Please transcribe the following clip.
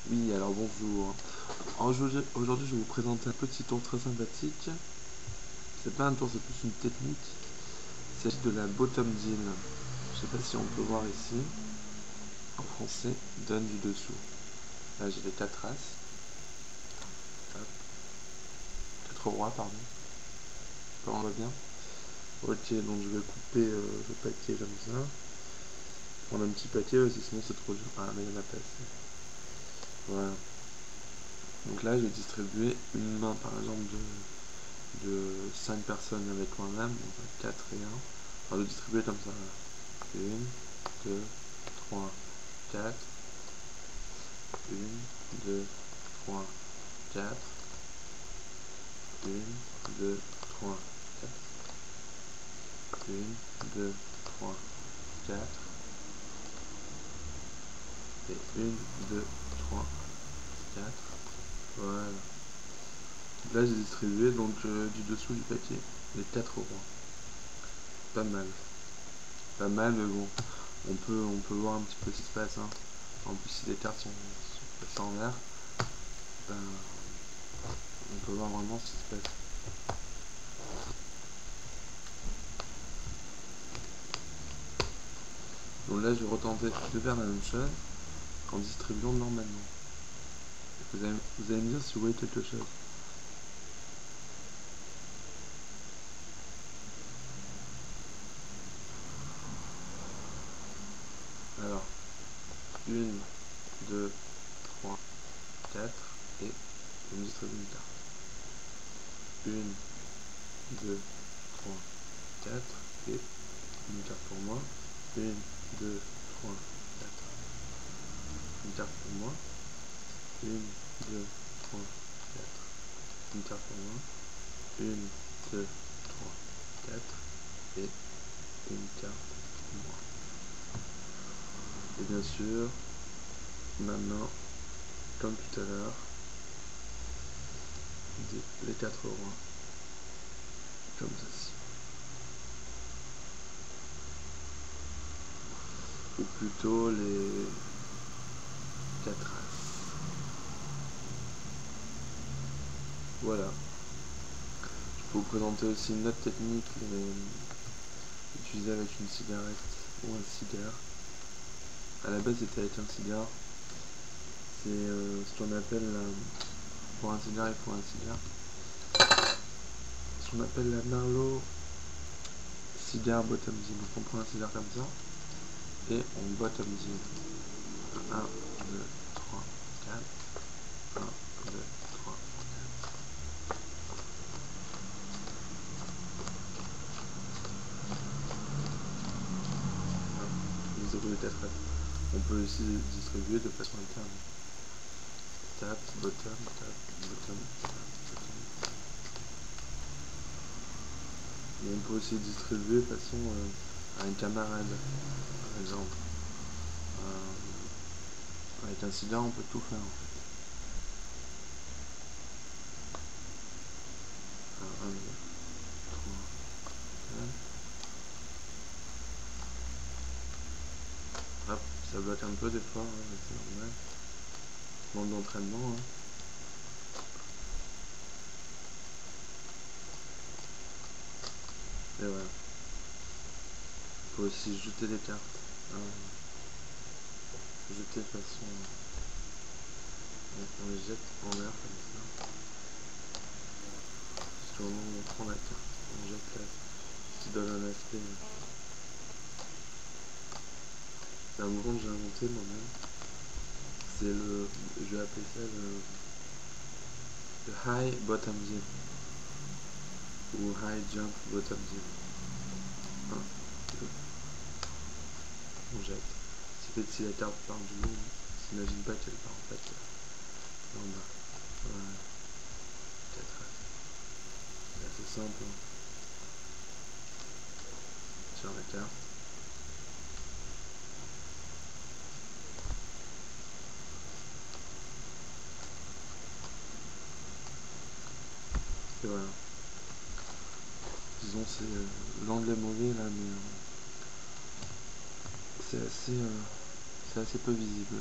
Oui, alors bonjour. Aujourd'hui, je vais vous présenter un petit tour très sympathique. C'est pas un tour, c'est plus une technique. Il s'agit de la bottom deal. Je sais pas si on peut voir ici. En français, donne du dessous. Là, j'ai les 4 races. 4 rois, pardon. On voit bien. Ok, donc je vais couper le paquet comme ça. Prendre un petit paquet aussi, sinon c'est trop dur. Ah, mais il y en a pas assez. Voilà. Donc là, je vais distribuer une main, par exemple, de 5 personnes avec moi-même, donc 4 et 1. On va le distribuer comme ça. 1, 2, 3, 4. 1, 2, 3, 4. 1, 2, 3, 4. 1, 2, 3, 4. Et 1, 2, 3, 4. Voilà. Là, j'ai distribué donc du dessous du paquet les 4 rois. Pas mal. Pas mal, mais bon, on peut voir un petit peu ce qui se passe. Hein. En plus, si les cartes sont passées en vert, ben, on peut voir vraiment ce qui se passe. Donc là, je vais retenter de faire la même chose en distribuant normalement. Vous allez me dire si vous voyez quelque chose. Alors, 1, 2, 3, 4 et je me distribue une carte. 1, 2, 3, 4 et une carte pour moi. 1, 2, 3, 4. Une carte pour moi. 1, 2, 3, 4. Une carte pour moi. 1, 2, 3, 4 et une carte pour moi. Et bien sûr, maintenant, comme tout à l'heure, les 4 rois, comme ceci. Ou plutôt les 4 as. Voilà. Je peux vous présenter aussi une autre technique utilisée avec une cigarette ou un cigare. À la base, c'était avec un cigare. C'est ce qu'on appelle pour un cigare et pour un cigare. Ce qu'on appelle la Marlowe cigare bottom deal. Donc on prend un cigare comme ça et on bottom deal. 1, 2, 3, 4. 1, 2, 3, 4. On peut aussi distribuer de façon alterne. Tap, bottom, tap, bottom, tap, bottom. Et on peut aussi distribuer de façon à un camarade, par exemple. Avec un cigare, on peut tout faire en fait. 1, 2, 3, 4. Hop, ça bloque un peu des fois, hein, c'est normal. Manque d'entraînement. Hein. Et voilà. Il faut aussi jeter les cartes. Jeter de façon. On les jette en l'air comme ça. Jusqu'au moment où on prend la carte, on jette la. Ce qui donne un aspect. C'est un mouvement que j'ai inventé moi-même. C'est le. Je vais appeler ça le high bottom deal. Ou high jump bottom deal. 1, 2. On jette. Si la carte part du haut, on s'imagine pas qu'elle part en fait en bas. Voilà. 4 as. C'est assez simple. Sur la carte. Et voilà. Disons c'est l'angle est mauvais là, mais c'est assez peu visible.